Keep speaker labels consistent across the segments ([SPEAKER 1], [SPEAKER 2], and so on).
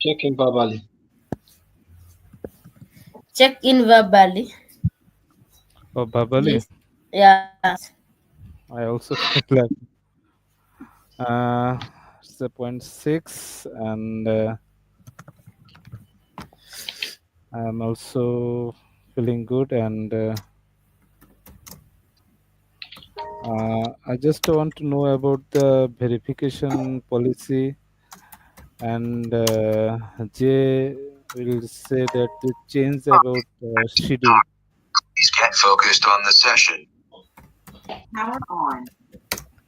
[SPEAKER 1] Check in verbally.
[SPEAKER 2] Check in verbally.
[SPEAKER 3] Oh, Babali.
[SPEAKER 2] Please. Yeah.
[SPEAKER 3] I also feel like uh, it's a point six, and I'm also feeling good. And I just want to know about the verification policy. And Jay will say that they changed about schedule.
[SPEAKER 4] Please get focused on the session. Power on.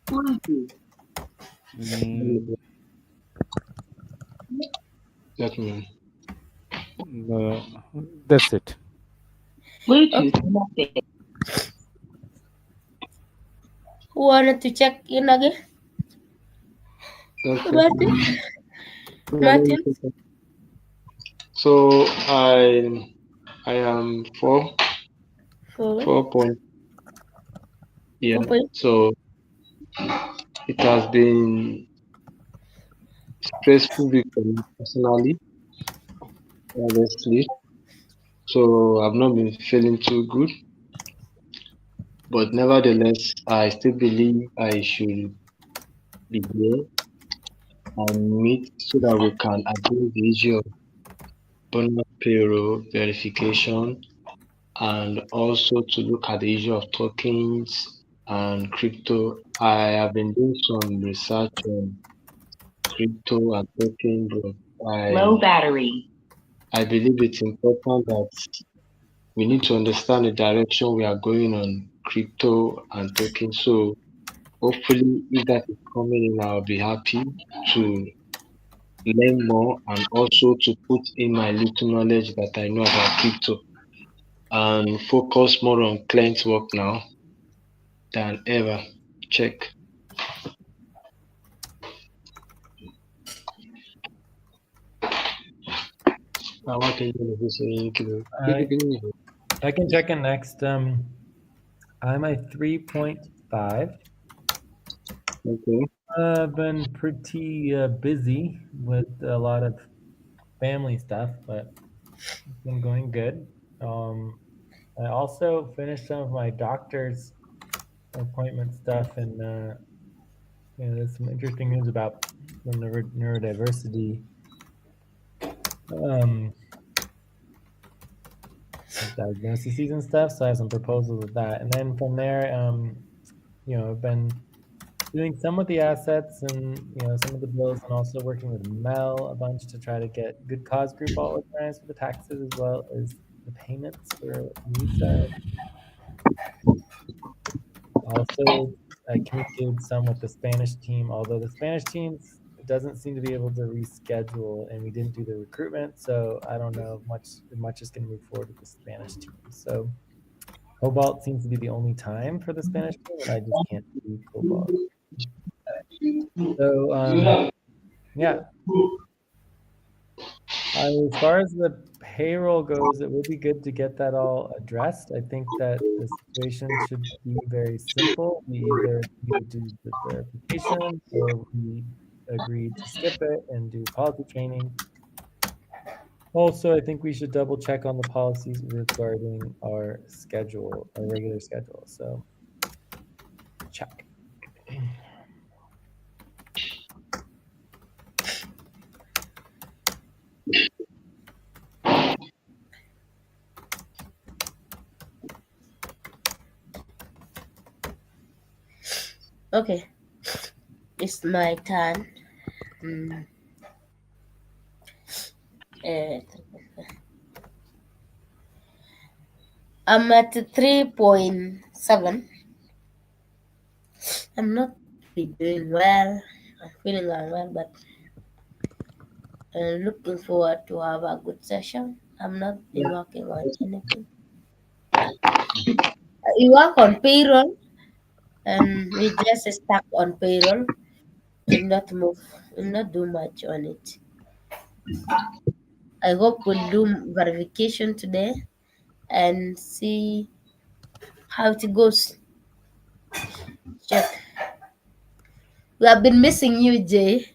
[SPEAKER 4] Bluetooth.
[SPEAKER 3] Mm,
[SPEAKER 1] Let me.
[SPEAKER 3] uh, that's it.
[SPEAKER 4] Bluetooth
[SPEAKER 2] Okay.
[SPEAKER 4] connected.
[SPEAKER 2] Who wanted to check in again?
[SPEAKER 1] Okay.
[SPEAKER 2] Martin?
[SPEAKER 1] Yeah, let me
[SPEAKER 2] Martin?
[SPEAKER 1] check it. So I am
[SPEAKER 2] 4,
[SPEAKER 1] 4 point. Yeah.
[SPEAKER 2] 4 point.
[SPEAKER 1] So it has been stressful week for me personally, honestly. So I've not been feeling too good, but nevertheless, I still believe I should be here and meet so that we can address the issue of bonus payroll verification and also to look at the issue of tokens and crypto. I have been doing some research on crypto and token, but
[SPEAKER 4] Low battery.
[SPEAKER 1] I believe it's important that we need to understand the direction we are going on crypto and tokens. So hopefully, if that is coming in, I'll be happy to learn more and also to put in my little knowledge that I know about crypto and focus more on client work now than ever. Check. I want to say
[SPEAKER 5] I I can check in next. I'm a 3.5.
[SPEAKER 1] okay.
[SPEAKER 5] I've been pretty busy with a lot of family stuff, but it's been going good. Um, I also finished some of my doctor's appointment stuff, and there's some interesting news about the neurodiversity um, diagnoses and stuff. So I have some proposals with that, and then from there, I've been doing some of the assets and some of the bills, and also working with Mel a bunch to try to get good cause group all organized for the taxes as well as the payments for NISA. Also, I communicated some with the Spanish team, although the Spanish team doesn't seem to be able to reschedule, and we didn't do the recruitment, so I don't know if much is going to move forward with the Spanish team. So Cobalt seems to be the only time for the Spanish team, and I just can't do Cobalt. So yeah, as far as the payroll goes, it would be good to get that all addressed. I think that the situation should be very simple. We either do the verification or we agree to skip it and do policy training. Also, I think we should double check on the policies regarding our schedule, our regular schedule. So check.
[SPEAKER 2] Okay. It's my turn. Mm, uh, I'm at 3.7. I'm not really doing well. I'm feeling unwell, but looking forward to have a good session. I'm not been working on anything. We work on payroll, and we just stuck on payroll. We'll not move. We'll not do much on it. I hope we'll do verification today and see how it goes. Check. We have been missing you, Jay.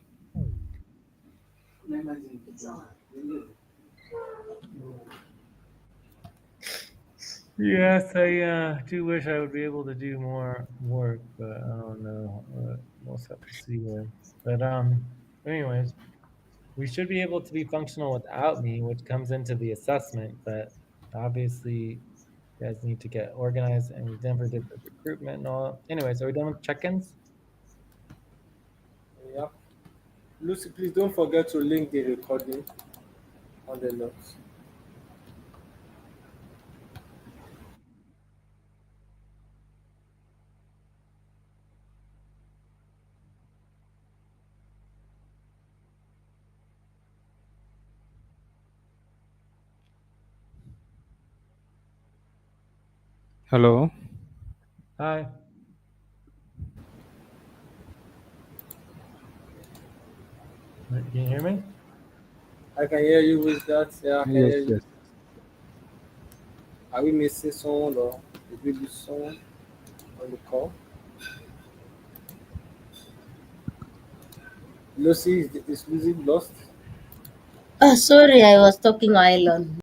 [SPEAKER 5] Yes, I do wish I would be able to do more work, but I don't know. We'll have to see here. But anyways, we should be able to be functional without me, which comes into the assessment. But obviously, you guys need to get organized, and we never did the recruitment and all. Anyways, are we done with check-ins?
[SPEAKER 6] Yeah. Lucy, please don't forget to link the recording on the notes.
[SPEAKER 3] Hello.
[SPEAKER 5] Hi. Can you hear me?
[SPEAKER 6] I can hear you with that. Yeah, I can
[SPEAKER 3] Yes,
[SPEAKER 6] hear you.
[SPEAKER 3] yes.
[SPEAKER 6] Are we missing someone or did we lose someone on the call? Lucy, is Lucy lost?
[SPEAKER 2] Oh, sorry, I was talking island.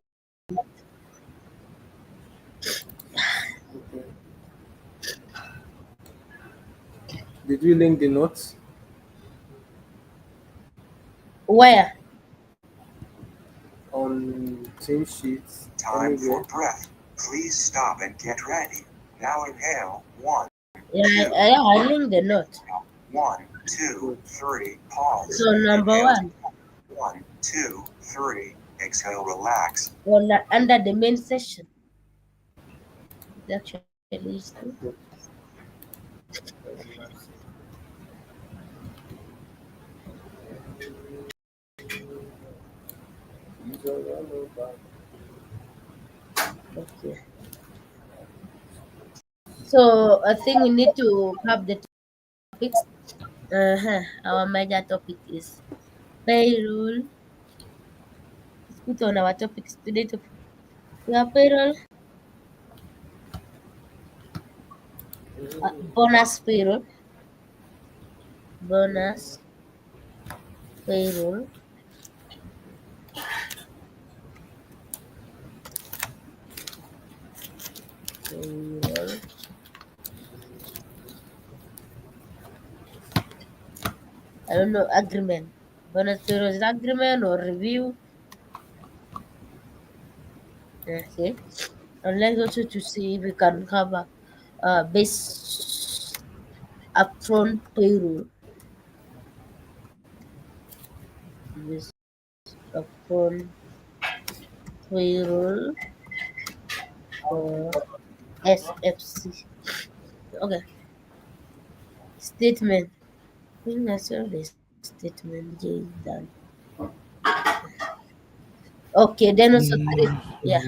[SPEAKER 6] Okay. Did we link the notes
[SPEAKER 2] Where?
[SPEAKER 6] on team sheets
[SPEAKER 4] Time
[SPEAKER 6] anywhere?
[SPEAKER 4] for breath. Please stop and get ready. Now inhale. One,
[SPEAKER 2] Yeah,
[SPEAKER 4] two,
[SPEAKER 2] I linked the note.
[SPEAKER 4] 1, 2, 3. Pause.
[SPEAKER 2] So number
[SPEAKER 4] Inhale.
[SPEAKER 2] one,
[SPEAKER 4] 1, 2, 3. Exhale. Relax.
[SPEAKER 2] under the main session, it actually is true. Okay. So I think we need to have the topics. Our major topic is payroll. Let's put on our topics today. We have payroll, bonus bonus payroll, payroll. I don't know, agreement. Bonus payroll is agreement or review. Okay. And let's also to see if we can cover base upfront payroll. This upfront payroll for SFC. Okay. Statement. I think that's all the statement J is done. Okay, then also three, yeah,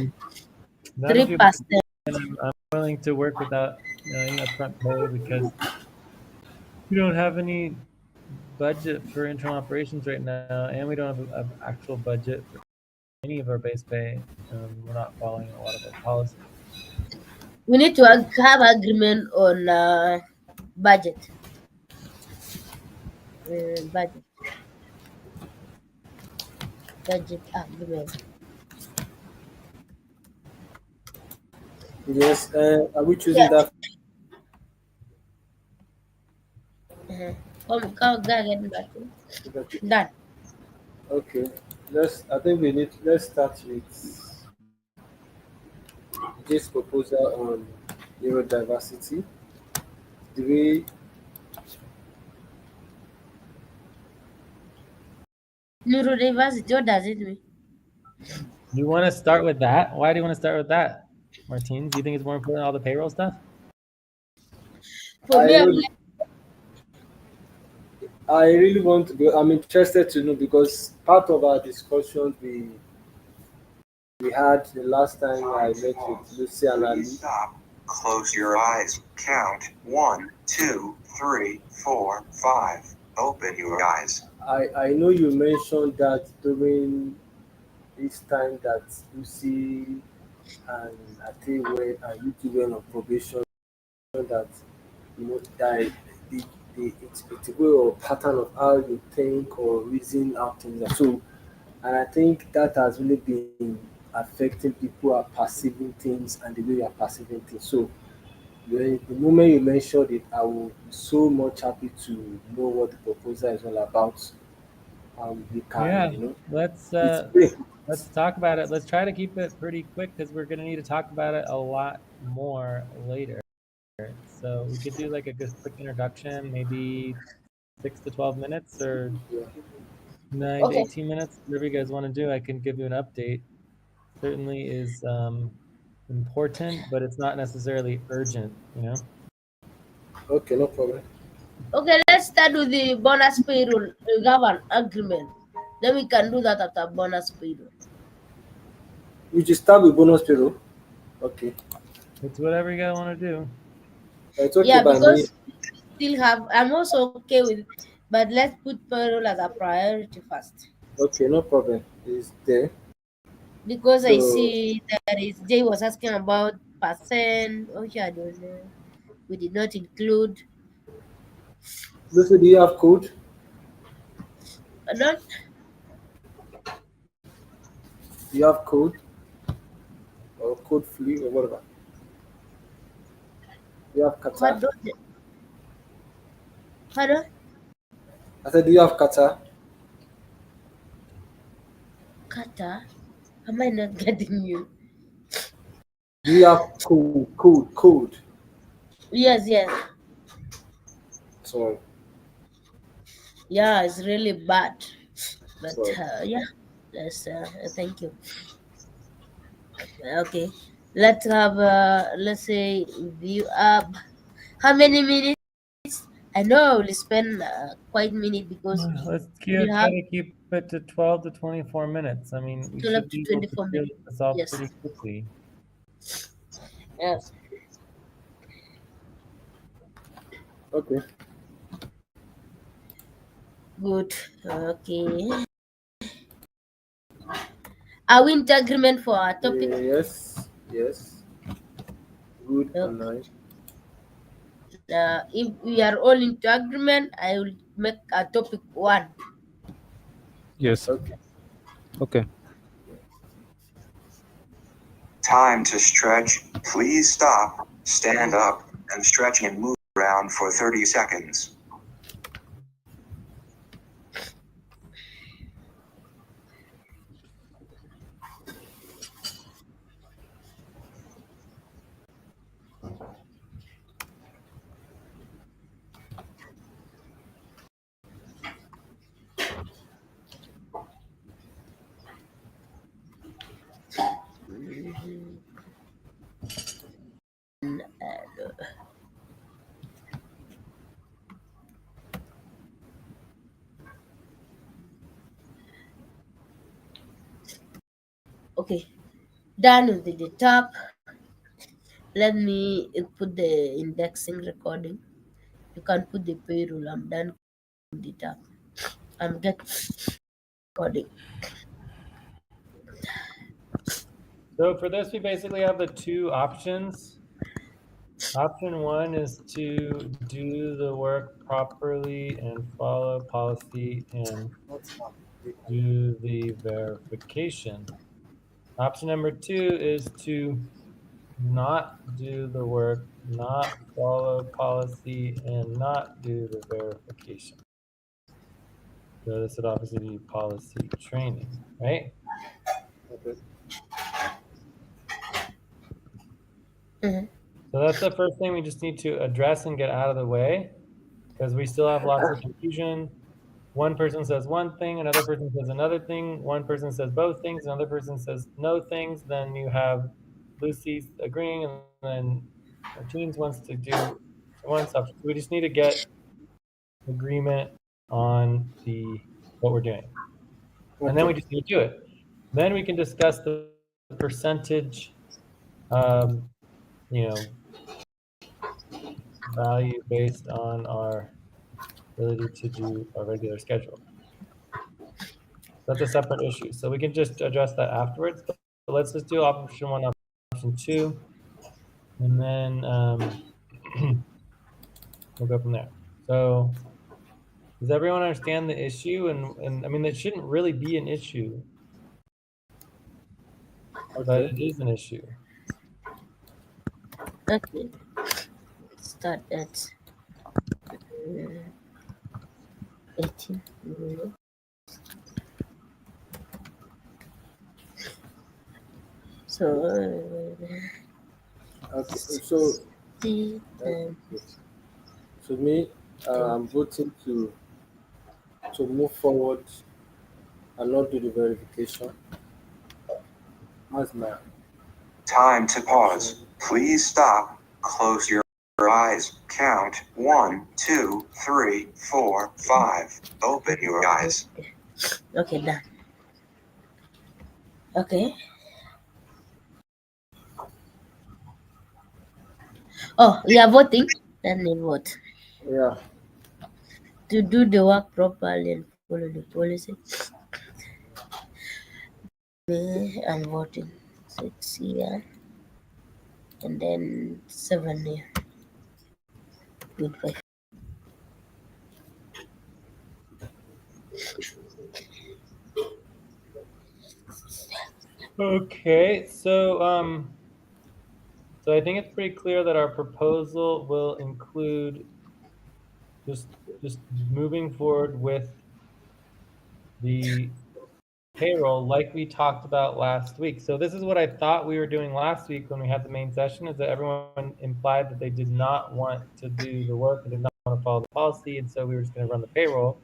[SPEAKER 5] That'll do.
[SPEAKER 2] 3%.
[SPEAKER 5] I'm willing to work without any upfront pay because we don't have any budget for internal operations right now, and we don't have an actual budget for any of our base pay. We're not following a lot of our policies.
[SPEAKER 2] We need to have agreement on budget. Budget. Budget agreement.
[SPEAKER 6] Yes. Are we choosing
[SPEAKER 2] Yeah.
[SPEAKER 6] that?
[SPEAKER 2] Come, go again. Done.
[SPEAKER 6] Okay. I think we need. Let's start with this proposal on neurodiversity. Do we?
[SPEAKER 2] Neurodiversity. What does it mean?
[SPEAKER 5] You want to start with that? Why do you want to start with that, Martine? Do you think it's more important than all the payroll stuff?
[SPEAKER 2] For
[SPEAKER 6] I
[SPEAKER 2] me, I'm
[SPEAKER 6] really, I really want to go. I'm interested to know because part of our discussion we had the last time I met with Lucy and Ali.
[SPEAKER 4] Please stop. Close your eyes. Count 1, 2, 3, 4, 5. Open your eyes.
[SPEAKER 6] I know you mentioned that during this time that Lucy and Ate went and you two went on probation that that it's a way or pattern of how you think or reason how things are. So And I think that has really been affecting people are perceiving things and the way you are perceiving things. So the moment you mentioned it, I will be so much happy to know what the proposal is all about. We can,
[SPEAKER 5] Yeah, let's
[SPEAKER 6] it's
[SPEAKER 5] uh,
[SPEAKER 6] great.
[SPEAKER 5] let's talk about it. Let's try to keep it pretty quick because we're gonna need to talk about it a lot more later. So we could do like a good quick introduction, maybe 6 to 12 minutes or
[SPEAKER 6] Yeah.
[SPEAKER 5] 9 to
[SPEAKER 2] Okay.
[SPEAKER 5] 18 minutes, whatever you guys want to do. I can give you an update. Certainly is important, but it's not necessarily urgent, you know?
[SPEAKER 6] Okay, no problem.
[SPEAKER 2] Okay, let's start with the bonus payroll. We have an agreement. Then we can do that after bonus payroll.
[SPEAKER 6] You just start with bonus payroll. Okay.
[SPEAKER 5] It's whatever you guys want to do.
[SPEAKER 6] It's okay
[SPEAKER 2] Yeah,
[SPEAKER 6] by me.
[SPEAKER 2] because still have I'm also okay with, but let's put payroll as a priority first.
[SPEAKER 6] Okay, no problem. It's there.
[SPEAKER 2] Because I
[SPEAKER 6] So,
[SPEAKER 2] see there is Jay was asking about percent. Okay, I don't know. We did not include.
[SPEAKER 6] Lucy, do you have code?
[SPEAKER 2] Not
[SPEAKER 6] Do you have code or code free or whatever? Do you have kata?
[SPEAKER 2] hold on. Hold on.
[SPEAKER 6] I said, do you have kata?
[SPEAKER 2] Kata. Am I not getting you?
[SPEAKER 6] Do you have code?
[SPEAKER 2] Yes, yes.
[SPEAKER 6] Sorry,
[SPEAKER 2] Yeah, it's really bad. But
[SPEAKER 6] sorry.
[SPEAKER 2] yeah, that's thank you. Okay, let's have let's say view up. How many minutes? I know we'll spend quite minute because
[SPEAKER 5] Let's
[SPEAKER 2] we
[SPEAKER 5] try
[SPEAKER 2] have
[SPEAKER 5] to keep it to 12 to 24 minutes. I mean, we
[SPEAKER 2] 12
[SPEAKER 5] should
[SPEAKER 2] to
[SPEAKER 5] be able to
[SPEAKER 2] 24
[SPEAKER 5] deal
[SPEAKER 2] minutes.
[SPEAKER 5] with this all
[SPEAKER 2] Yes,
[SPEAKER 5] pretty quickly.
[SPEAKER 2] yes,
[SPEAKER 6] Okay.
[SPEAKER 2] good. Okay, are we into agreement for our topic?
[SPEAKER 6] Yes, yes. Good and
[SPEAKER 2] Okay.
[SPEAKER 6] nice.
[SPEAKER 2] If we are all into agreement, I will make a topic one.
[SPEAKER 3] Yes.
[SPEAKER 6] Okay.
[SPEAKER 3] Okay.
[SPEAKER 4] Time to stretch. Please stop, stand up, and stretch and move around for 30 seconds.
[SPEAKER 2] Mhm. Okay, done with the top. Let me put the indexing recording. You can put the payroll. I'm done with the top. I'm get recording.
[SPEAKER 5] So for this, we basically have the two options. Option one is to do the work properly and follow policy and
[SPEAKER 6] Not now.
[SPEAKER 5] do the verification. Option number two is to not do the work, not follow policy, and not do the verification. So this would obviously be policy training, right?
[SPEAKER 6] Okay.
[SPEAKER 2] Mhm.
[SPEAKER 5] So that's the first thing we just need to address and get out of the way because we still have lots of confusion. One person says one thing, another person says another thing, one person says both things, another person says no things. Then you have Lucy agreeing, and then Martines wants to do one stuff. So we just need to get agreement on the what we're doing, and then
[SPEAKER 6] Okay.
[SPEAKER 5] we just need to do it. Then we can discuss the percentage, um, you know, value based on our ability to do a regular schedule. That's a separate issue. So we can just address that afterwards. But let's just do option one, option two, and then we'll go from there. So Does everyone understand the issue? And I mean, it shouldn't really be an issue, but
[SPEAKER 6] Okay.
[SPEAKER 5] it is an issue.
[SPEAKER 2] Okay. Start at 18. So
[SPEAKER 6] Okay. So,
[SPEAKER 2] 60
[SPEAKER 6] to me, I'm voting to move forward and not do the verification. That's my
[SPEAKER 4] Time to
[SPEAKER 6] option.
[SPEAKER 4] pause. Please stop. Close your eyes. Count 1, 2, 3, 4, 5. Open your eyes.
[SPEAKER 2] Okay, done. Okay. Oh, you are voting? Then you vote.
[SPEAKER 6] Yeah.
[SPEAKER 2] To do the work properly and follow the policy. I'm voting 6 here and then 7 here. Goodbye.
[SPEAKER 5] Okay, so I think it's pretty clear that our proposal will include just moving forward with the payroll like we talked about last week. So this is what I thought we were doing last week when we had the main session, is that everyone implied that they did not want to do the work and did not want to follow the policy, and so we were just going to run the payroll.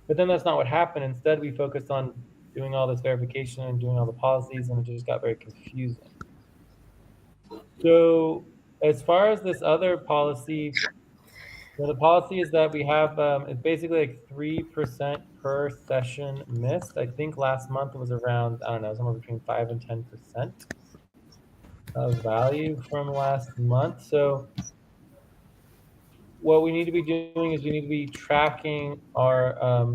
[SPEAKER 5] But then that's not what happened. Instead, we focused on doing all this verification and doing all the policies, and it just got very confusing. So as far as this other policy, the policy is that we have, it's basically like 3% per session missed. I think last month it was around, I don't know, somewhere between 5 and 10% of value from last month. So what we need to be doing is we need to be tracking our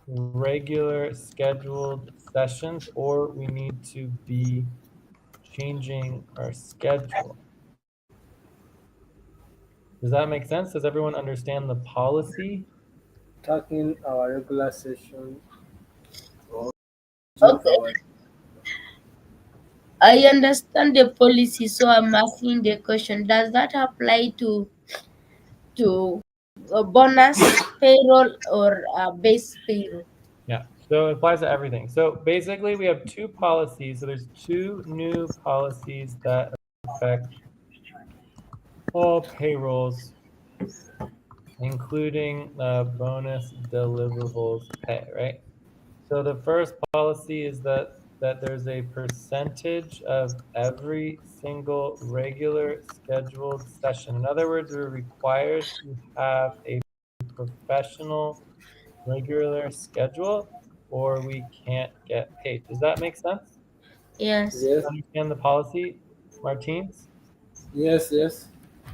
[SPEAKER 5] regular scheduled sessions, or we need to be changing our schedule. Does that make sense? Does everyone understand the policy?
[SPEAKER 6] Taking our regular session or using
[SPEAKER 2] Okay.
[SPEAKER 6] our
[SPEAKER 2] I understand the policy, so I'm asking the question: does that apply to a bonus payroll or a base payroll?
[SPEAKER 5] Yeah, so it applies to everything. So basically we have two policies. So there's two new policies that affect all payrolls, including bonus deliverables pay, right? So the first policy is that there's a percentage of every single regular scheduled session. In other words, we're required to have a professional regular schedule or we can't get paid. Does that make sense?
[SPEAKER 2] Yes.
[SPEAKER 6] yes,
[SPEAKER 5] Understand the policy, Martins?
[SPEAKER 6] yes.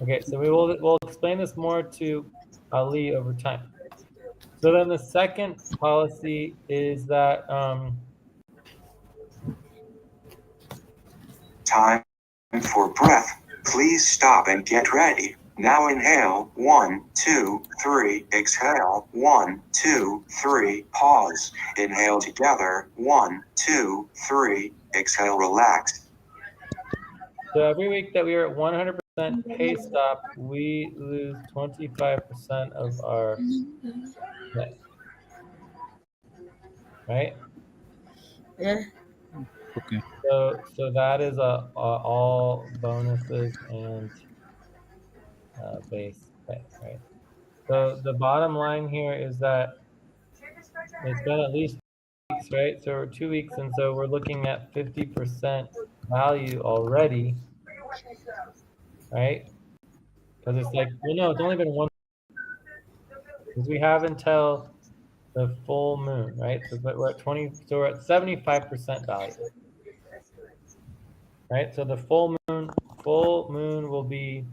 [SPEAKER 5] Okay, so we'll explain this more to Ali over time. So then the second policy is that
[SPEAKER 4] Time for breath. Please stop and get ready. Now inhale. 1, 2, 3. Exhale. 1, 2, 3. Pause. Inhale together. 1, 2, 3. Exhale. Relax.
[SPEAKER 5] so every week that we are at 100% pay stop, we lose 25% of our pay, right?
[SPEAKER 2] Yeah.
[SPEAKER 3] Okay.
[SPEAKER 5] So that is all bonuses and base pay, right? So the bottom line here is that it's been at least 2 weeks, right? So we're 2 weeks, and so we're looking at 50% value already, right? Because it's like, well, no, it's only been 1, because we have until the full moon, right? So but we're at 20, so we're at 75% value, right? So the full moon will be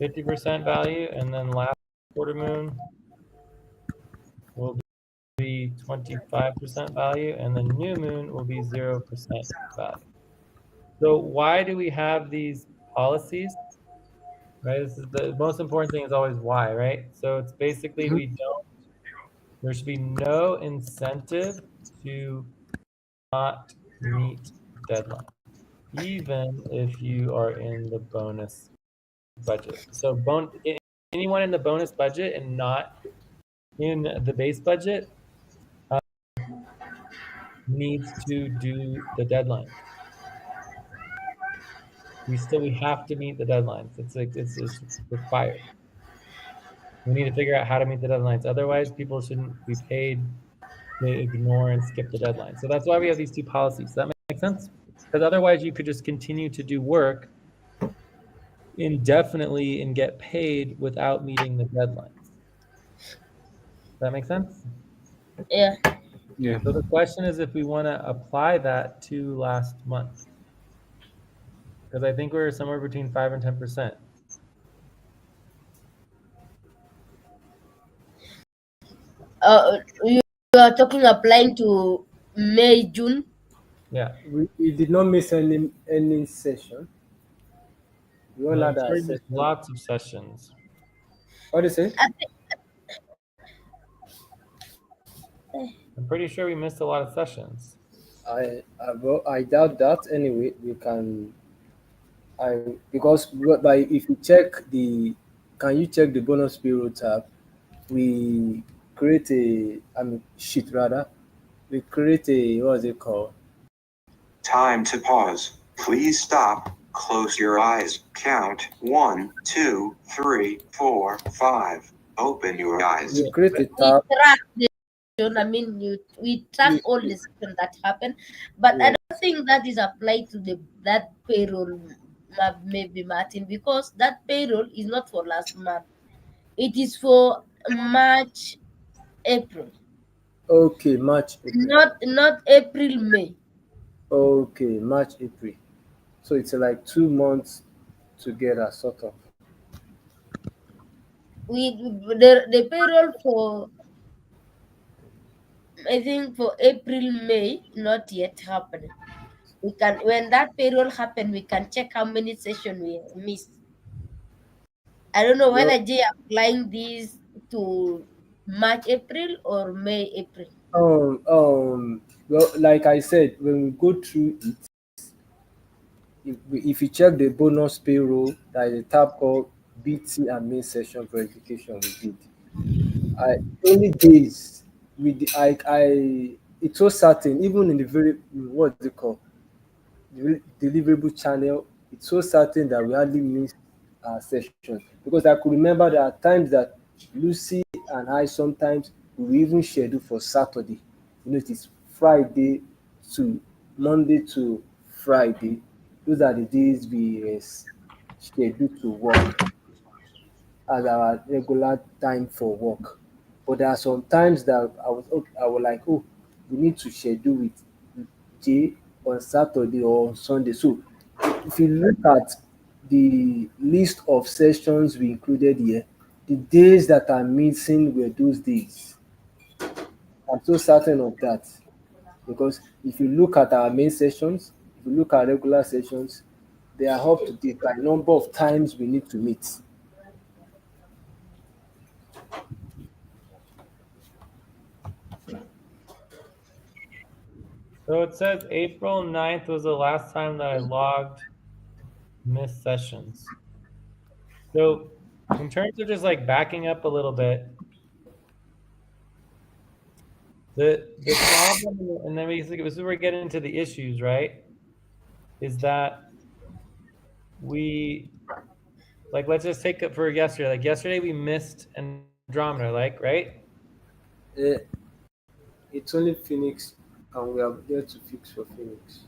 [SPEAKER 5] 50% value, and then last quarter moon will be 25% value, and the new moon will be 0% value. So why do we have these policies? right? This is the most important thing is always why, right? So it's basically there should be no incentive to not meet deadline, even if you are in the bonus budget. So anyone in the bonus budget and not in the base budget needs to do the deadlines. We have to meet the deadlines. It's required. We need to figure out how to meet the deadlines. Otherwise, people shouldn't be paid to ignore and skip the deadline. So that's why we have these two policies. Does that make sense? Because otherwise, you could just continue to do work indefinitely and get paid without meeting the deadlines. Does that make sense?
[SPEAKER 2] Yeah.
[SPEAKER 3] Yeah.
[SPEAKER 5] So the question is if we want to apply that to last month, because I think we were somewhere between 5 and 10%.
[SPEAKER 2] You are talking applying to May, June.
[SPEAKER 5] Yeah.
[SPEAKER 6] We did not miss any session. We all
[SPEAKER 5] I'm
[SPEAKER 6] had our
[SPEAKER 5] sure there's
[SPEAKER 6] session.
[SPEAKER 5] lots of sessions.
[SPEAKER 6] What do you say?
[SPEAKER 2] I think,
[SPEAKER 5] I'm pretty sure we missed a lot of sessions.
[SPEAKER 6] Well, I doubt that. Anyway, we can. Because by if you check the, can you check the bonus bureau tab? We create sheet rather. We create a, what is it called?
[SPEAKER 4] Time to pause. Please stop. Close your eyes. Count 1, 2, 3, 4, 5. Open your eyes.
[SPEAKER 6] We create a
[SPEAKER 2] we
[SPEAKER 6] tab.
[SPEAKER 2] track the session. I mean, we track
[SPEAKER 6] We,
[SPEAKER 2] all the sessions that happen, but I
[SPEAKER 6] yeah.
[SPEAKER 2] don't think that is applied to that payroll, maybe Martin, because that payroll is not for last month. It is for March, April,
[SPEAKER 6] Okay, March, April.
[SPEAKER 2] not April, May.
[SPEAKER 6] Okay, March, April. So it's like 2 months together, sort of.
[SPEAKER 2] The payroll for, I think, for April, May not yet happening. We can, when that payroll happen, we can check how many sessions we missed. I don't know
[SPEAKER 6] Well,
[SPEAKER 2] whether Jay applying this to March, April or May, April.
[SPEAKER 6] well, like I said, when we go through it, if you check the bonus payroll, there is a tab called BT and main session verification we did. I only days it's so certain, even in the very, what's it called, deliverable channel, it's so certain that we hardly miss our sessions, because I could remember there are times that Lucy and I sometimes we even schedule for Saturday. It is Friday to Monday to Friday. Those are the days we schedule to work as our regular time for work. But there are some times that I was like, oh, we need to schedule it J on Saturday or on Sunday. So if you look at the list of sessions we included here, the days that are missing were those days. I'm so certain of that, because if you look at our main sessions, if you look at regular sessions, they are up to date by number of times we need to meet.
[SPEAKER 5] So it says April 9th was the last time that I logged missed sessions. So in terms of just like backing up a little bit, the problem, and then this is where we get into the issues, right? Is that we, like, let's just take it for yesterday. Like yesterday we missed Andromeda, like, right?
[SPEAKER 6] Eh, it's only Phoenix, and we are there to fix for Phoenix.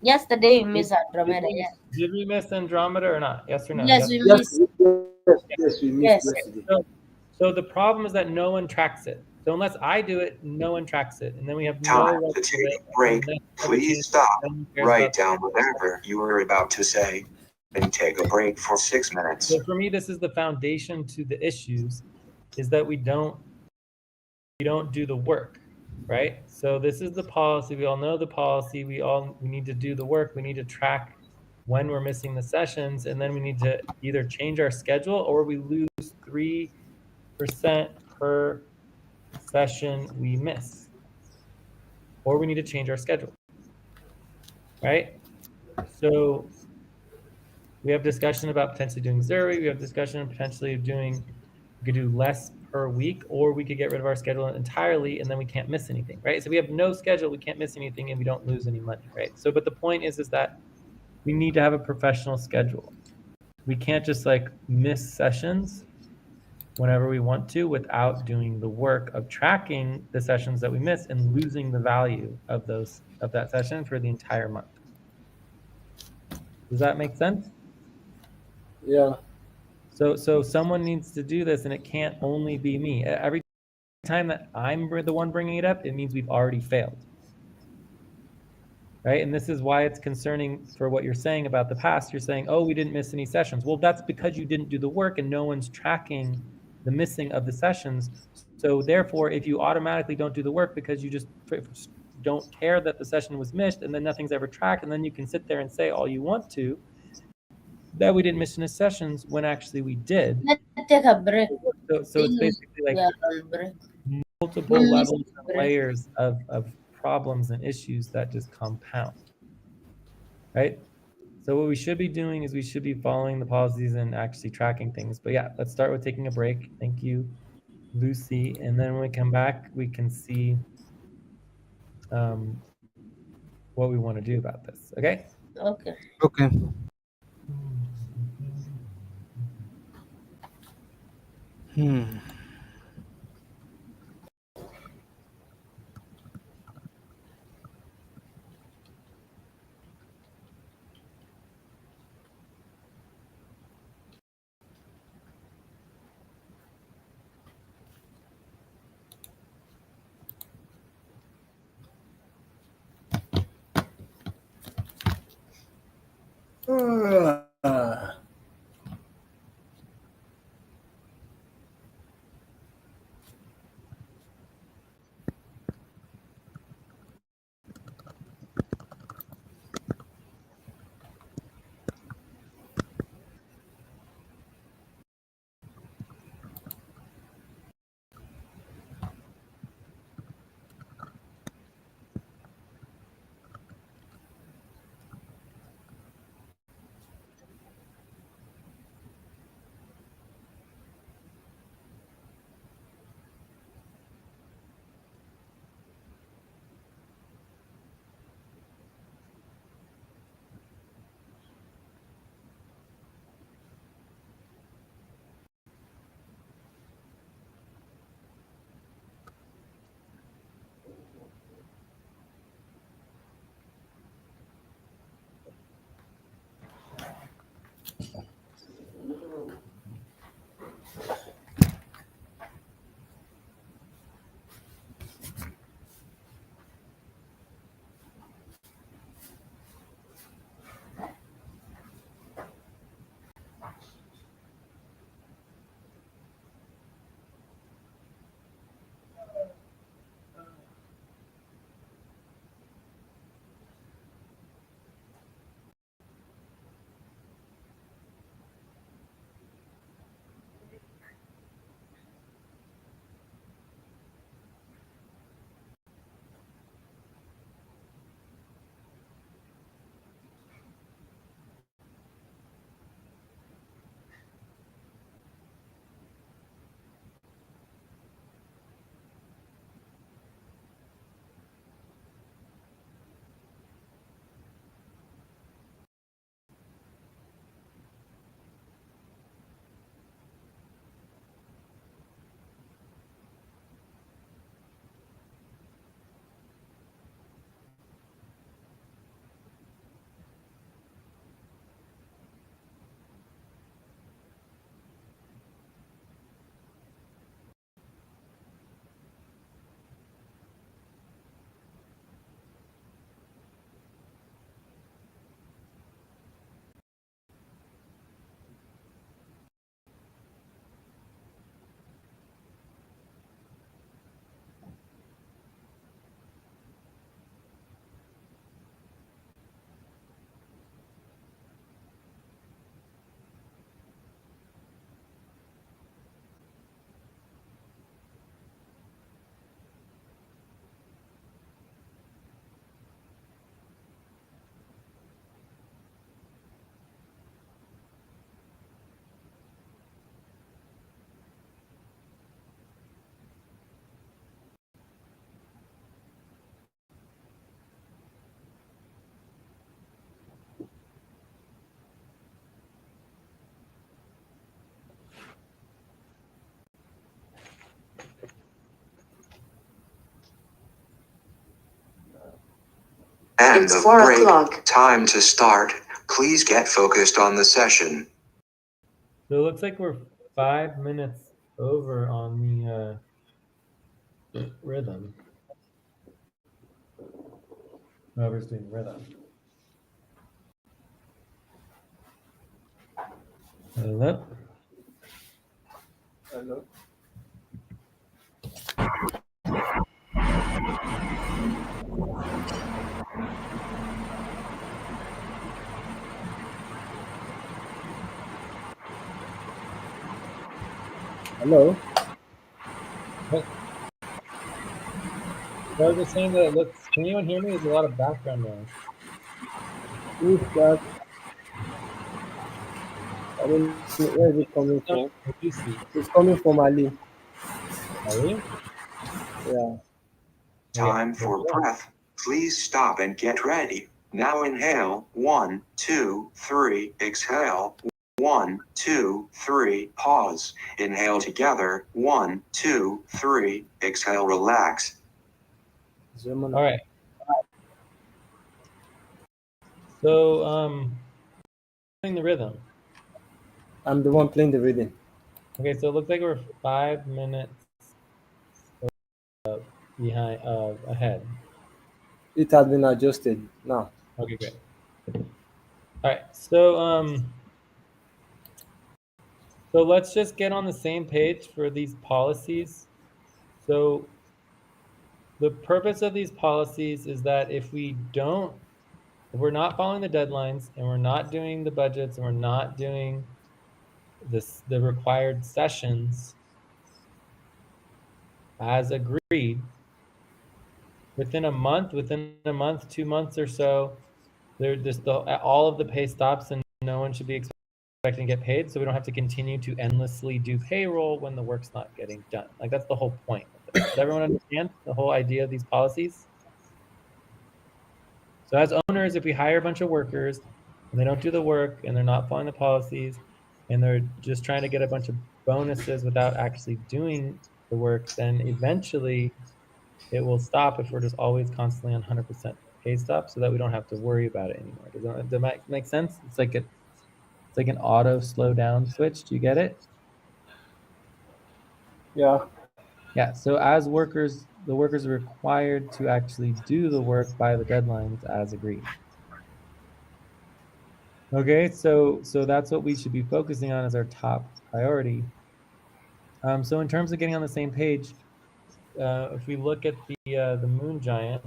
[SPEAKER 2] Yesterday we
[SPEAKER 5] Did,
[SPEAKER 2] missed Andromeda. Yes,
[SPEAKER 5] did we miss Andromeda or not? Yes or no?
[SPEAKER 2] yes,
[SPEAKER 5] Yes.
[SPEAKER 2] we
[SPEAKER 6] Yes,
[SPEAKER 2] missed.
[SPEAKER 6] yes, we missed
[SPEAKER 2] Yes,
[SPEAKER 6] yesterday.
[SPEAKER 5] So the problem is that no one tracks it. So unless I do it, no one tracks it, and then we have no
[SPEAKER 4] Time
[SPEAKER 5] record
[SPEAKER 4] to
[SPEAKER 5] of
[SPEAKER 4] take
[SPEAKER 5] it.
[SPEAKER 4] a break.
[SPEAKER 5] And then
[SPEAKER 4] Please stop.
[SPEAKER 5] no one cares
[SPEAKER 4] Write
[SPEAKER 5] about
[SPEAKER 4] down whatever you were about to say and take a break for 6 minutes.
[SPEAKER 5] So for me, this is the foundation to the issues, is that we don't do the work, right? So this is the policy. We all know the policy. We need to do the work. We need to track when we're missing the sessions, and then we need to either change our schedule or we lose 3% per session we miss, or we need to change our schedule, right? So we have discussion about potentially doing Zuri. We have discussion potentially of doing, we could do less per week, or we could get rid of our schedule entirely and then we can't miss anything, right? So we have no schedule, we can't miss anything, and we don't lose any money, right? So, but the point is that we need to have a professional schedule. We can't just like miss sessions whenever we want to without doing the work of tracking the sessions that we miss and losing the value of that session for the entire month. Does that make sense?
[SPEAKER 6] Yeah.
[SPEAKER 5] So someone needs to do this, and it can't only be me. Every time that I'm the one bringing it up, it means we've already failed. Right? And this is why it's concerning for what you're saying about the past. You're saying, oh, we didn't miss any sessions. Well, that's because you didn't do the work and no one's tracking the missing of the sessions. So therefore, if you automatically don't do the work because you just don't care that the session was missed, and then nothing's ever tracked, and then you can sit there and say all you want to that we didn't miss any sessions when actually we did.
[SPEAKER 2] Let's take a break.
[SPEAKER 5] So it's basically like
[SPEAKER 2] break.
[SPEAKER 5] multiple
[SPEAKER 2] We'll
[SPEAKER 5] levels
[SPEAKER 2] miss
[SPEAKER 5] and
[SPEAKER 2] break.
[SPEAKER 5] layers of problems and issues that just compound, right? So what we should be doing is we should be following the policies and actually tracking things. But yeah, let's start with taking a break. Thank you, Lucy. And then when we come back, we can see what we want to do about this. Okay?
[SPEAKER 2] Okay.
[SPEAKER 3] Okay.
[SPEAKER 6] Ah.
[SPEAKER 4] and
[SPEAKER 7] It's
[SPEAKER 4] the
[SPEAKER 7] 4
[SPEAKER 4] break.
[SPEAKER 7] o'clock.
[SPEAKER 4] Time to start. Please get focused on the session.
[SPEAKER 5] So it looks like we're 5 minutes over on the rhythm. Whoever's doing rhythm. Hello?
[SPEAKER 6] Hello. Hello.
[SPEAKER 5] What? So I was just saying that it looks. Can anyone hear me? There's a lot of background noise.
[SPEAKER 6] Who's that? I don't know where is it coming from.
[SPEAKER 5] What do you see?
[SPEAKER 6] It's coming from Ali.
[SPEAKER 5] Ali?
[SPEAKER 6] Yeah.
[SPEAKER 5] Okay.
[SPEAKER 4] Time for breath. Please stop and get ready. Now inhale. 1, 2, 3. Exhale. 1, 2, 3. Pause. Inhale together. 1, 2, 3. Exhale. Relax.
[SPEAKER 5] All right. So playing the rhythm.
[SPEAKER 6] I'm the one playing the rhythm.
[SPEAKER 5] Okay, so it looks like we're 5 minutes behind ahead.
[SPEAKER 6] It has been adjusted now.
[SPEAKER 5] Okay, great. All right, so let's just get on the same page for these policies. So the purpose of these policies is that if we're not following the deadlines and we're not doing the budgets and we're not doing the required sessions as agreed, within a month, 2 months or so, all of the pay stops and no one should be expecting to get paid. So we don't have to continue to endlessly do payroll when the work's not getting done. Like that's the whole point of this. Does everyone understand the whole idea of these policies? So as owners, if we hire a bunch of workers and they don't do the work and they're not following the policies and they're just trying to get a bunch of bonuses without actually doing the work, then eventually it will stop if we're just always constantly on 100% pay stop so that we don't have to worry about it anymore. Does that make sense? It's like an auto slow down switch. Do you get it?
[SPEAKER 6] Yeah.
[SPEAKER 5] Yeah. So as workers, the workers are required to actually do the work by the deadlines as agreed. Okay, so that's what we should be focusing on as our top priority. So in terms of getting on the same page, if we look at the moon giant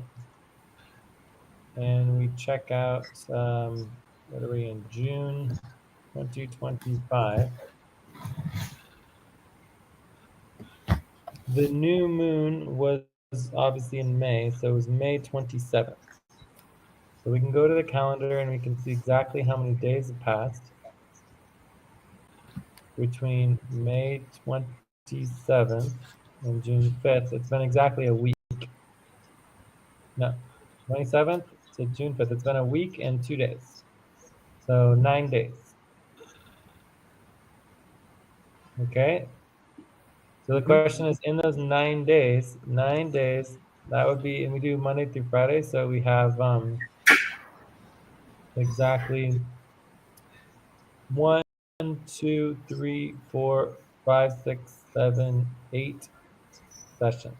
[SPEAKER 5] and we check out what are we in June 2025, the new moon was obviously in May, so it was May 27th. So we can go to the calendar and we can see exactly how many days have passed between May 27th and June 5th. It's been exactly a week. No, 27th to June 5th. It's been a week and 2 days. So 9 days. Okay. So the question is, in those 9 days, that would be, and we do Monday through Friday. So we have exactly 1, 2, 3, 4, 5, 6, 7, 8 sessions.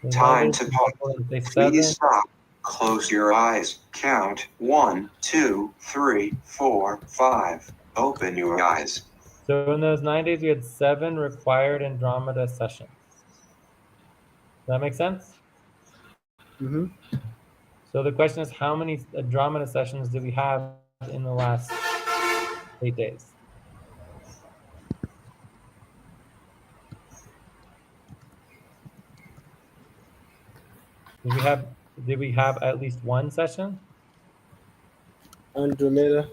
[SPEAKER 5] So 9
[SPEAKER 4] Time
[SPEAKER 5] days,
[SPEAKER 4] to pause.
[SPEAKER 5] say
[SPEAKER 4] Please
[SPEAKER 5] 7.
[SPEAKER 4] stop. Close your eyes. Count 1, 2, 3, 4, 5. Open your eyes.
[SPEAKER 5] So in those 9 days, we had 7 required Andromeda sessions. Does that make sense?
[SPEAKER 6] Mm-hmm.
[SPEAKER 5] So the question is, how many Andromeda sessions do we have in the last 8 days? Did we have at least one session?
[SPEAKER 6] Andromeda.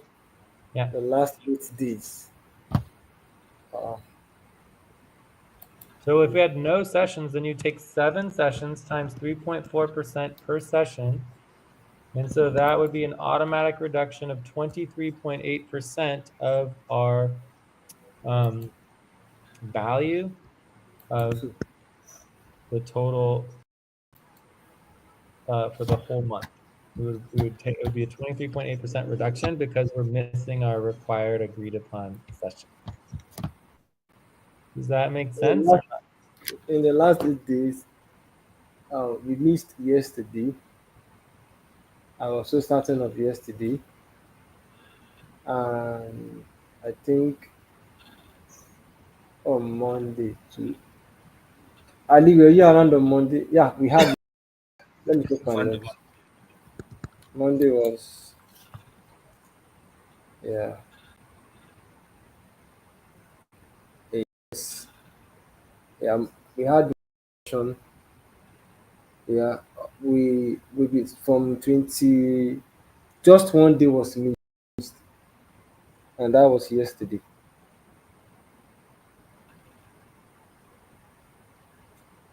[SPEAKER 5] Yeah.
[SPEAKER 6] The last 8 days.
[SPEAKER 5] So if we had no sessions, then you take 7 sessions times 3.4% per session. And so that would be an automatic reduction of 23.8% of our value of the total for the whole month. it would be a 23.8% reduction because we're missing our required agreed upon session. Does that make sense?
[SPEAKER 6] In the last 8 days, we missed yesterday. I was so starting of yesterday, and I think on Monday too. Ali, were you around on Monday? Yeah, we had. Let me check my notes. Monday was, yeah, yes, yeah. We had session. Yeah, we did from 20. Just one day was missed, and that was yesterday.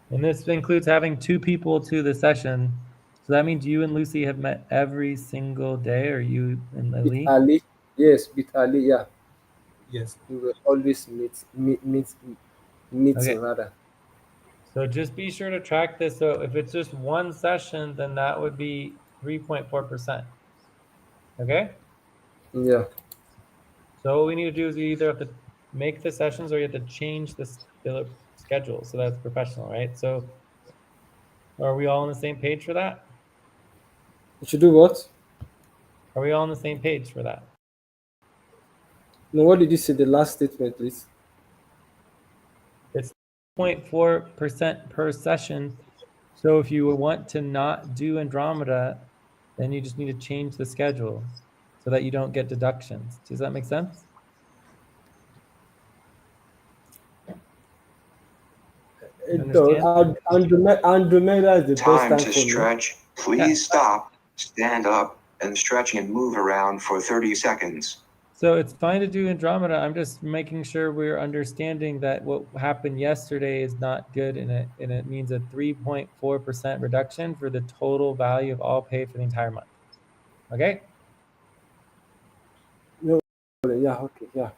[SPEAKER 5] And this includes having 2 people to the session. So that means you and Lucy have met every single day, or you and
[SPEAKER 6] With
[SPEAKER 5] Ali?
[SPEAKER 6] Ali, yes, with Ali, yeah.
[SPEAKER 7] Yes.
[SPEAKER 6] We will always meeting
[SPEAKER 5] Okay.
[SPEAKER 6] rather.
[SPEAKER 5] So just be sure to track this. So if it's just one session, then that would be 3.4%. Okay?
[SPEAKER 6] Yeah.
[SPEAKER 5] So what we need to do is you either have to make the sessions or you have to change the schedule. So that's professional, right? So are we all on the same page for that?
[SPEAKER 6] You should do what?
[SPEAKER 5] Are we all on the same page for that?
[SPEAKER 6] No, what did you say? The last statement, please.
[SPEAKER 5] It's 0.4% per session. So if you want to not do Andromeda, then you just need to change the schedule so that you don't get deductions. Does that make sense?
[SPEAKER 6] It does.
[SPEAKER 5] Understand?
[SPEAKER 6] Andromeda is the best
[SPEAKER 4] Time
[SPEAKER 6] time
[SPEAKER 4] to
[SPEAKER 6] for me.
[SPEAKER 4] stretch. Please stop, stand up, and stretch and move around for 30 seconds.
[SPEAKER 5] So it's fine to do Andromeda. I'm just making sure we're understanding that what happened yesterday is not good, and it means a 3.4% reduction for the total value of all pay for the entire month. Okay?
[SPEAKER 6] No, yeah, okay, yeah.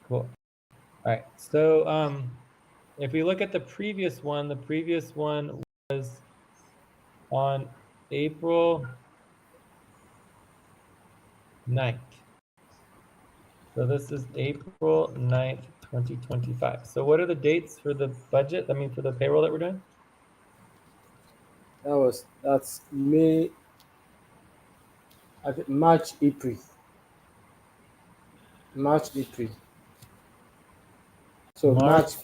[SPEAKER 5] Cool. All right. So if we look at the previous one was on April 9th. So this is April 9th, 2025. So what are the dates for the budget? I mean, for the payroll that we're doing?
[SPEAKER 6] That's May. I think March, April. March, April. So
[SPEAKER 5] March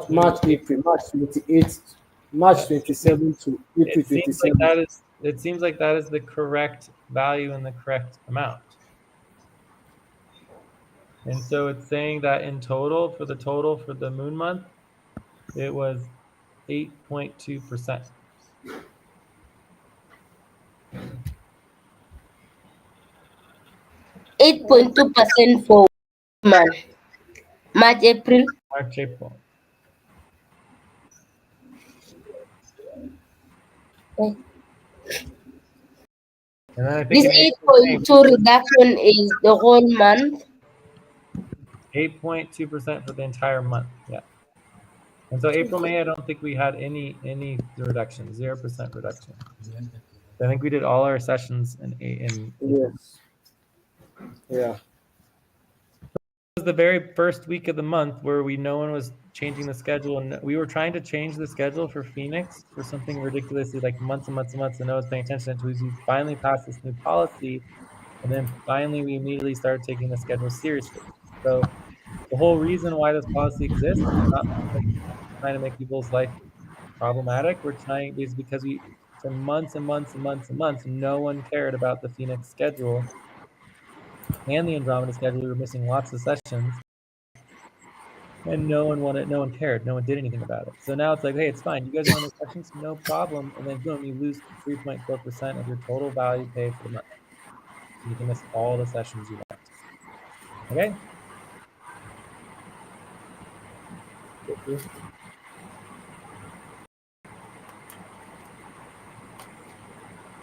[SPEAKER 6] March,
[SPEAKER 5] to
[SPEAKER 6] April, March 28th, March
[SPEAKER 5] yeah.
[SPEAKER 6] 27 to April
[SPEAKER 5] It seems like
[SPEAKER 6] 27.
[SPEAKER 5] that is the correct value and the correct amount. And so it's saying that in total for the moon month, it was 8.2%.
[SPEAKER 2] 8.2% for month. March, April.
[SPEAKER 5] March, April.
[SPEAKER 2] Okay.
[SPEAKER 5] And then I
[SPEAKER 2] This
[SPEAKER 5] think in April,
[SPEAKER 2] 8.2 reduction is the whole month.
[SPEAKER 5] 8.2% for the entire month. Yeah. And so April, May, I don't think we had any reduction, 0% reduction. I think we did all our sessions in April.
[SPEAKER 6] Yes. Yeah.
[SPEAKER 5] It was the very first week of the month where no one was changing the schedule, and we were trying to change the schedule for Phoenix for something ridiculously like months and months and months, and no one's paying attention until we finally passed this new policy, and then finally we immediately started taking the schedule seriously. So the whole reason why this policy exists is not because we're trying to make people's life problematic. We're trying is because for months and months and months and months, no one cared about the Phoenix schedule and the Andromeda schedule. We were missing lots of sessions, and no one cared, no one did anything about it. So now it's like, hey, it's fine. You guys want the sessions, no problem. And then boom, you lose 3.4% of your total value paid for the month. You can miss all the sessions you want. Okay.
[SPEAKER 6] Okay.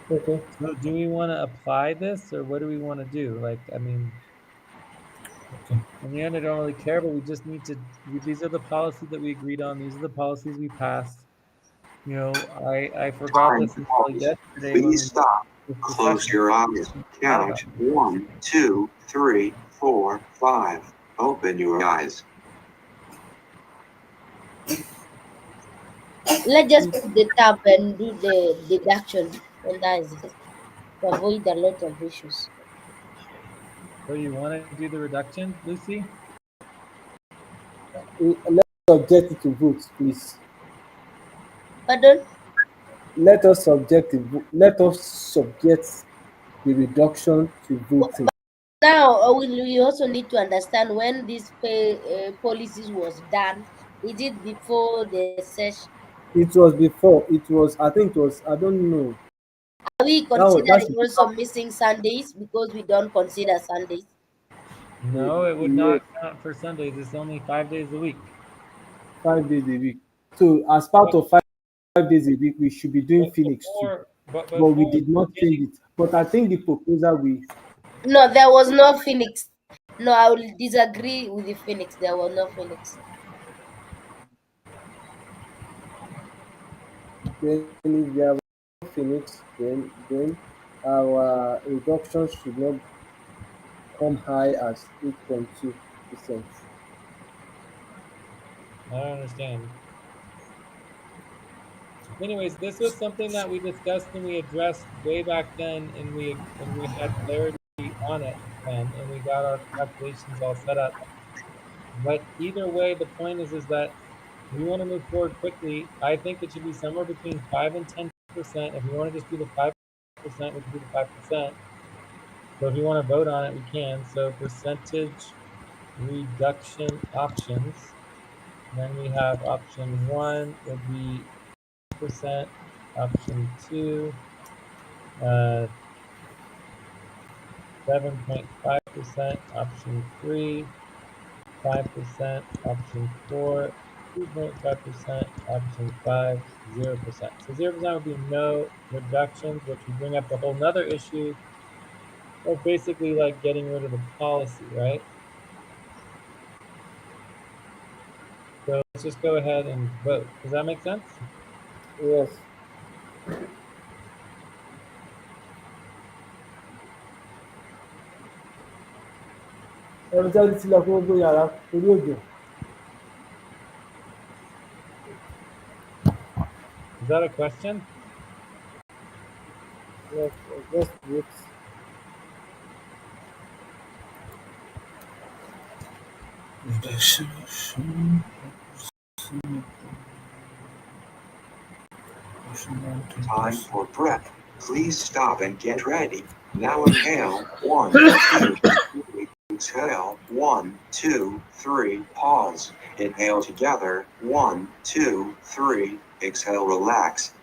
[SPEAKER 6] Okay.
[SPEAKER 5] So do we want to apply this, or what do we want to do? Like, I mean, in the end, I don't really care, but we just need to. These are the policies that we agreed on. These are the policies we passed. You know, I forgot
[SPEAKER 4] Time
[SPEAKER 5] this
[SPEAKER 4] to
[SPEAKER 5] until
[SPEAKER 4] pause.
[SPEAKER 5] yesterday when
[SPEAKER 4] Please
[SPEAKER 5] we
[SPEAKER 4] stop, Close your eyes. Count 1, 2, 3, 4, 5. Open your eyes.
[SPEAKER 2] Let's just put the tab and do the deduction, and that is it, to avoid a lot of issues.
[SPEAKER 5] So you want to do the reduction, Lucy?
[SPEAKER 6] Let's subject it to vote, please.
[SPEAKER 2] Pardon?
[SPEAKER 6] Let us subject the reduction to voting.
[SPEAKER 2] Now, we also need to understand when this policies was done. Is it before the session?
[SPEAKER 6] It was before. It was. I think it was. I don't know.
[SPEAKER 2] Are we
[SPEAKER 6] That
[SPEAKER 2] considering
[SPEAKER 6] should be
[SPEAKER 2] also missing Sundays because we don't consider Sundays?
[SPEAKER 5] No, it would
[SPEAKER 6] yes,
[SPEAKER 5] not count for Sundays. It's only 5 days a week.
[SPEAKER 6] 5 days a week. So as part
[SPEAKER 5] But,
[SPEAKER 6] of 5 days a week, we should be doing
[SPEAKER 5] but
[SPEAKER 6] Phoenix too.
[SPEAKER 5] before, but
[SPEAKER 6] But we
[SPEAKER 5] before
[SPEAKER 6] did not change it. But I think the proposal we
[SPEAKER 2] No, there was no Phoenix. No, I will disagree with the Phoenix. There was no Phoenix.
[SPEAKER 6] then if we have Phoenix, then our reduction should not come high as 8.2%.
[SPEAKER 5] I don't understand. Anyways, this was something that we discussed and we addressed way back then, and we had clarity on it then, and we got our calculations all set up. But either way, the point is that we want to move forward quickly. I think it should be somewhere between 5 and 10%. If we want to just do the 5%, we can do the 5%. So if you want to vote on it, we can. So percentage reduction options. Then we have option 1 would be percent. Option 2, 7.5%. Option 3, 5%. Option 4, 2.5%. Option 5, 0%. So 0% would be no reductions, which would bring up a whole nother issue of basically like getting rid of the policy, right? So let's just go ahead and vote. Does that make sense?
[SPEAKER 6] Yes. Ẹ̀rọ jáde sílẹ̀ fún gbogbo yàrá torí òjò.
[SPEAKER 5] Is that a question?
[SPEAKER 6] Yes, just wait.
[SPEAKER 4] Time for breath. Please stop and get ready. Now inhale. 1, 2, 3. Exhale. 1, 2, 3. Pause. Inhale together. 1, 2, 3. Exhale, relax.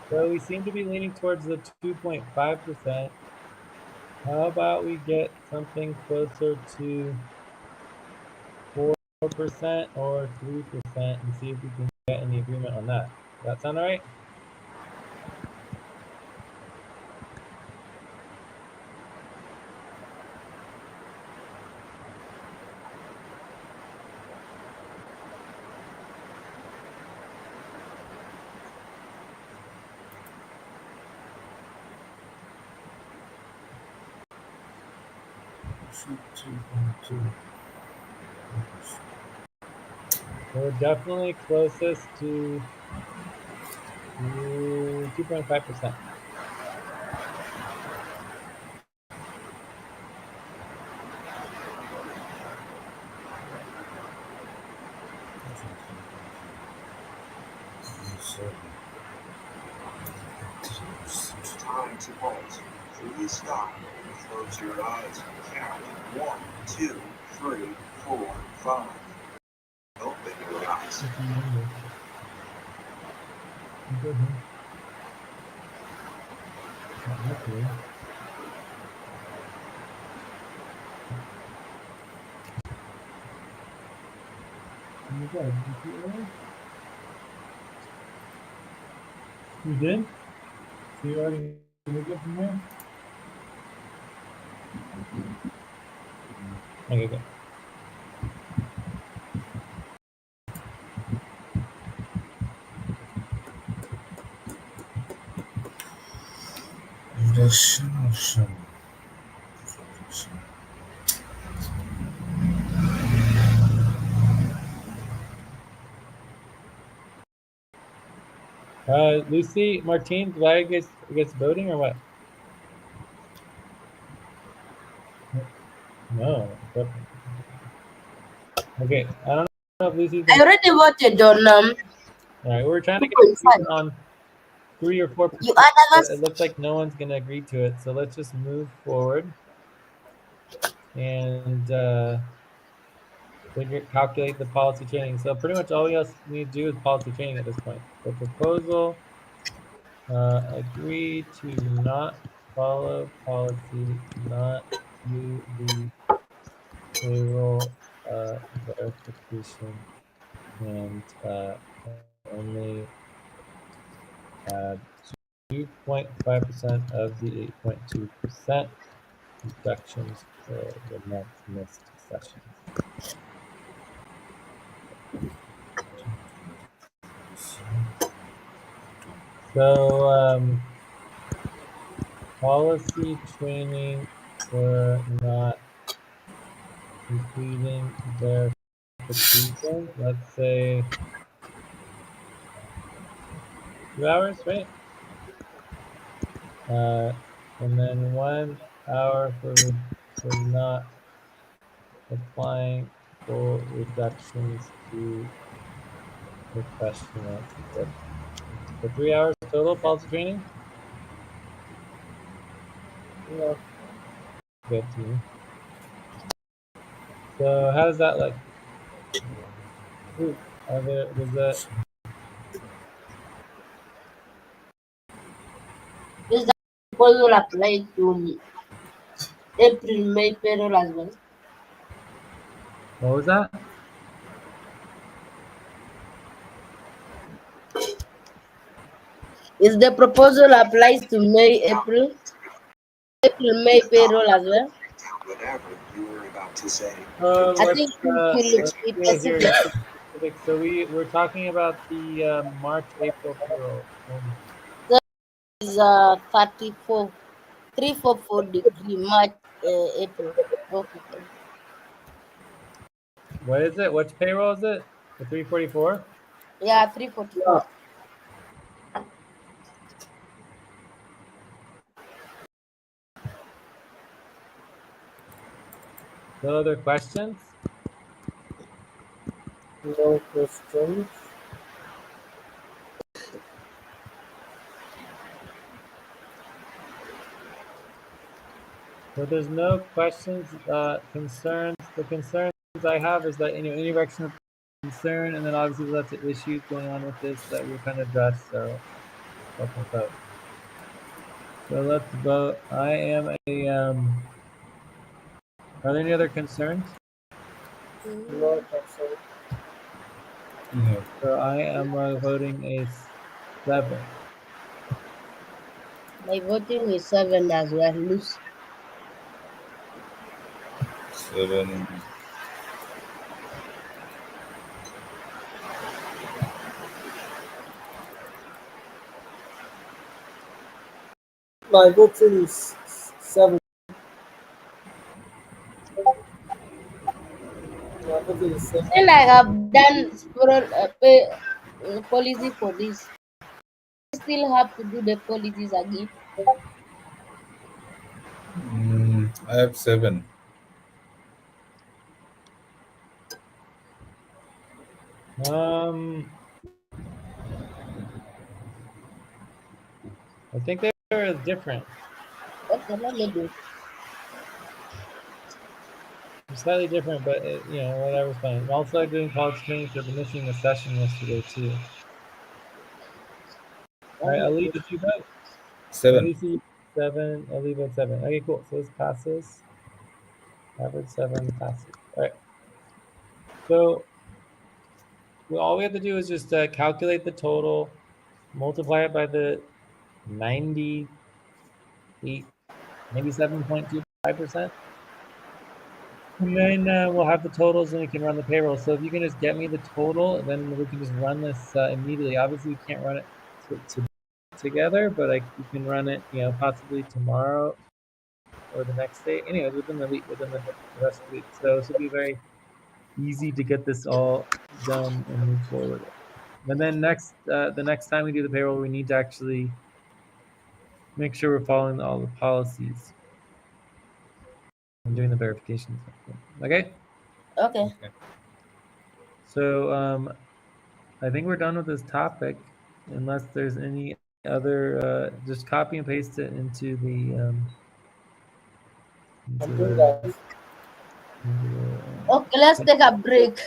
[SPEAKER 5] So we seem to be leaning towards the 2.5%. How about we get something closer to 4% or 3% and see if we can get any agreement on that. Does that sound all right? We're definitely closest to 2.5%.
[SPEAKER 4] Time to pause. Please stop and close your eyes. Count 1, 2, 3, 4, 5. Open your eyes.
[SPEAKER 5] You did? So you already moved it from here? Okay, good. Lucy, Martine, do I guess voting or what? No. Okay, I don't know if Lucy's
[SPEAKER 2] I already voted on
[SPEAKER 5] All right, we're trying to get
[SPEAKER 2] 2.5.
[SPEAKER 5] on 3 or 4%.
[SPEAKER 2] You add
[SPEAKER 5] But
[SPEAKER 2] others?
[SPEAKER 5] it looks like no one's going to agree to it. So let's just move forward and calculate the policy training. So pretty much all we else need to do is policy training at this point. So proposal, agree to not follow policy, not do the payroll verification, and only add 2.5% of the 8.2% deductions for the month missed sessions. So policy training for not completing verification, let's say 2 hours, right? And then 1 hour for not applying full reductions to professional tip. So 3 hours total policy training?
[SPEAKER 6] Yeah.
[SPEAKER 5] Good to me. So how does that look? Does that
[SPEAKER 2] Is the proposal applied to April, May payroll as well?
[SPEAKER 5] what was that?
[SPEAKER 2] Is the proposal applies to May, April, May
[SPEAKER 4] Stop.
[SPEAKER 2] payroll as well?
[SPEAKER 4] Whatever you were about to say.
[SPEAKER 2] I think you should
[SPEAKER 5] Let's
[SPEAKER 2] be
[SPEAKER 5] do it here.
[SPEAKER 2] specific.
[SPEAKER 5] Specific. So we're talking about the March April payroll only.
[SPEAKER 2] So is 34, 344 degree March, April. Okay.
[SPEAKER 5] What is it? Which payroll is it? The 344?
[SPEAKER 2] Yeah,
[SPEAKER 6] Yeah.
[SPEAKER 2] 344.
[SPEAKER 5] No other questions?
[SPEAKER 6] No questions.
[SPEAKER 5] So there's no questions, concerns. The concerns I have is that any direction of concern, and then obviously lots of issues going on with this that we're trying to address. So welcome vote. So let's vote. I am a. Are there any other concerns?
[SPEAKER 6] No concern.
[SPEAKER 3] No.
[SPEAKER 5] So I am voting a 7.
[SPEAKER 2] My voting is 7 as well. Loose.
[SPEAKER 3] 7.
[SPEAKER 6] My voting is 7. My voting is 7.
[SPEAKER 2] Since I have done policy for this, I still have to do the policies again.
[SPEAKER 3] I have 7.
[SPEAKER 5] I think they are different.
[SPEAKER 2] Okay, let me do.
[SPEAKER 5] Slightly different, but whatever's fine. I'm also doing college training for missing a session yesterday too. All right,
[SPEAKER 2] Let me
[SPEAKER 5] Ali,
[SPEAKER 2] do.
[SPEAKER 5] did you vote?
[SPEAKER 3] 7.
[SPEAKER 5] Ali, see 7. Ali vote 7. Okay, cool. So this passes. Average 7 passes. All right. So all we have to do is just calculate the total, multiply it by the 97.25%. And then we'll have the totals and we can run the payroll. So if you can just get me the total, then we can just run this immediately. Obviously, we can't run it together, but we can run it, possibly tomorrow or the next day. Anyways, within the week, within the rest of the week. So this will be very easy to get this all done and move forward. And then the next time we do the payroll, we need to actually make sure we're following all the policies and doing the verifications. Okay.
[SPEAKER 2] Okay.
[SPEAKER 3] Okay.
[SPEAKER 5] So I think we're done with this topic, unless there's any other. Just copy and paste it into the
[SPEAKER 6] I'm
[SPEAKER 5] into
[SPEAKER 6] doing
[SPEAKER 5] the.
[SPEAKER 6] that.
[SPEAKER 5] Into the
[SPEAKER 2] Okay, let's take a break.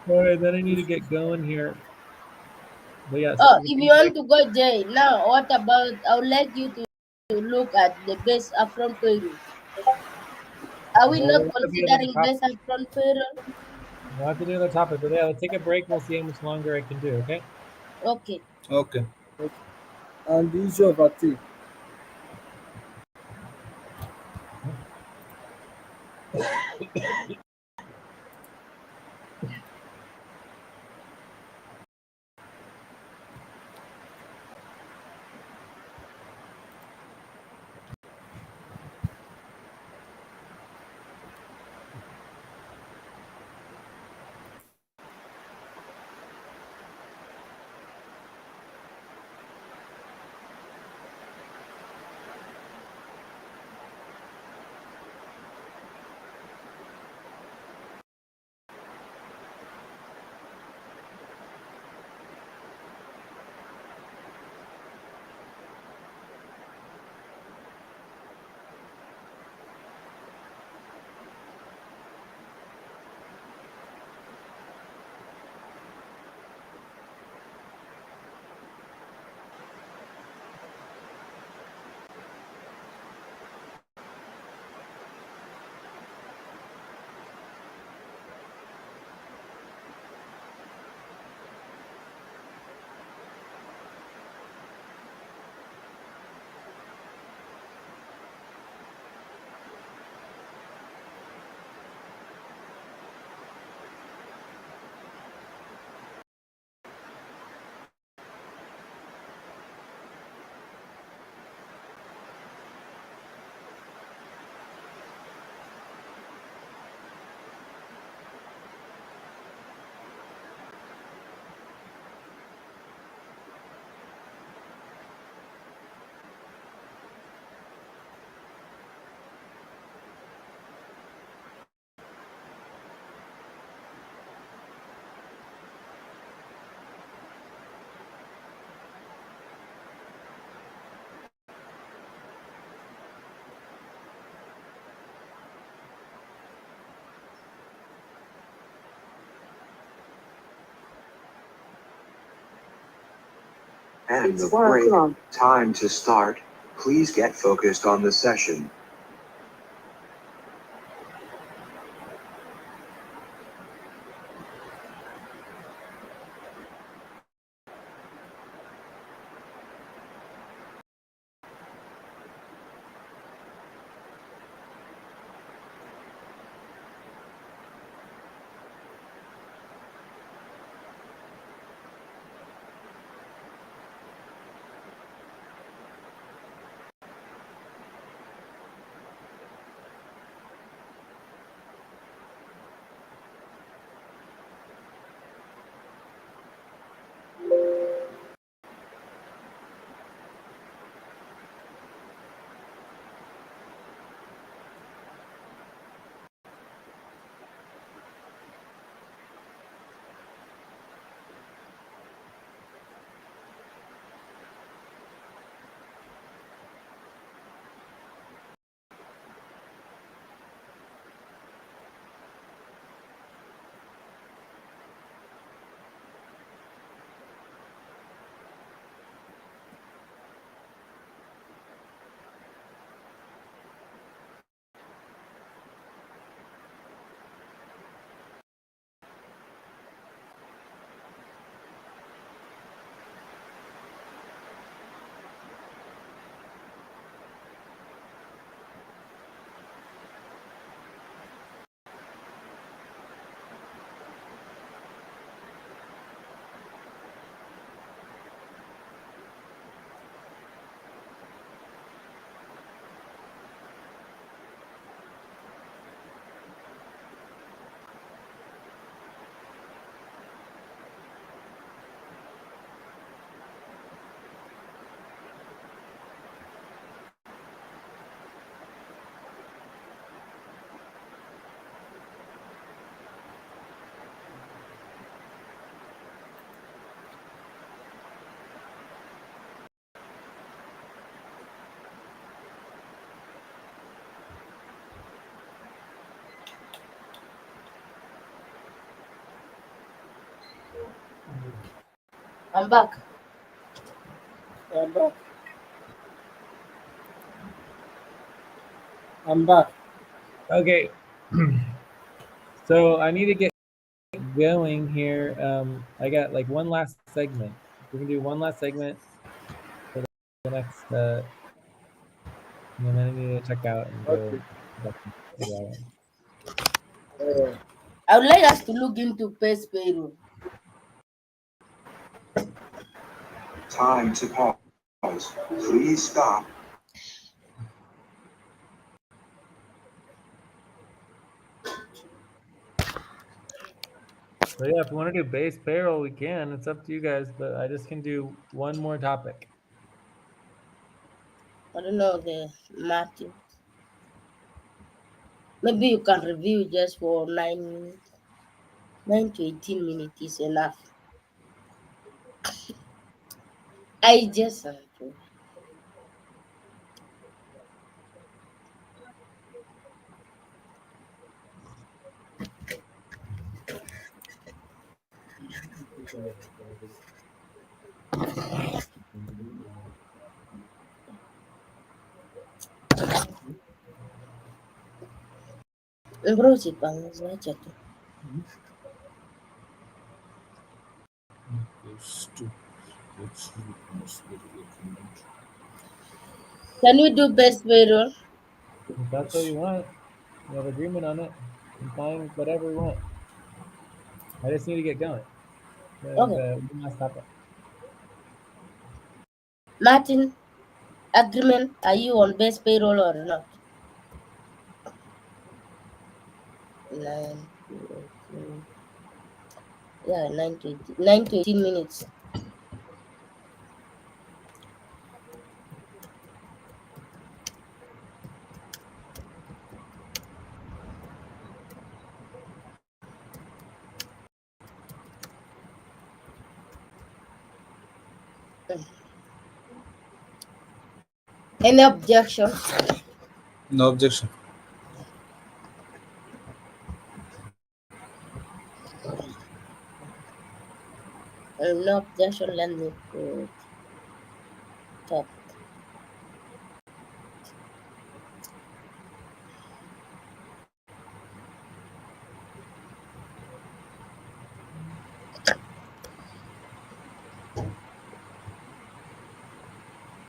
[SPEAKER 5] all right, then I need to get going here. But yeah, so
[SPEAKER 2] Oh,
[SPEAKER 5] we
[SPEAKER 2] if
[SPEAKER 5] can
[SPEAKER 2] you want to go Jay, now what about I would like you to look at the base upfront payroll. Are we
[SPEAKER 5] well,
[SPEAKER 2] not
[SPEAKER 5] we'll have to do another
[SPEAKER 2] considering
[SPEAKER 5] topic.
[SPEAKER 2] base upfront payroll?
[SPEAKER 5] We'll have to do another topic. But yeah, let's take a break and we'll see how much longer I can do. Okay.
[SPEAKER 2] Okay.
[SPEAKER 3] Okay.
[SPEAKER 6] And the issue of a tea.
[SPEAKER 4] and
[SPEAKER 2] It's
[SPEAKER 4] the
[SPEAKER 2] 1
[SPEAKER 4] break.
[SPEAKER 2] o'clock.
[SPEAKER 4] Time to start. Please get focused on the session.
[SPEAKER 2] I'm back.
[SPEAKER 6] I'm back. I'm back.
[SPEAKER 5] Okay. So I need to get going here. I got like one last segment. We can do one last segment for the next, and then I need to check out and go
[SPEAKER 6] Okay.
[SPEAKER 5] back to the island.
[SPEAKER 6] Uh,
[SPEAKER 2] I would like us to look into base payroll.
[SPEAKER 4] Time to pause. Please stop.
[SPEAKER 5] So yeah, if you want to do base payroll, we can. It's up to you guys, but I just can do one more topic.
[SPEAKER 2] I don't know the Martin. Maybe you can review just for 9 to 18 minutes is enough. I just browse it bang chat. Can we do best payroll?
[SPEAKER 5] If that's what you want, we have agreement on it. I'm fine with whatever we want. I just need to get going.
[SPEAKER 2] Okay.
[SPEAKER 5] The one last topic.
[SPEAKER 2] Martin, agreement. Are you on best payroll or not? 9 to 18. Yeah, 9 to 18 minutes. Any objection?
[SPEAKER 3] No objection.
[SPEAKER 2] No objection. Let me put. Stop.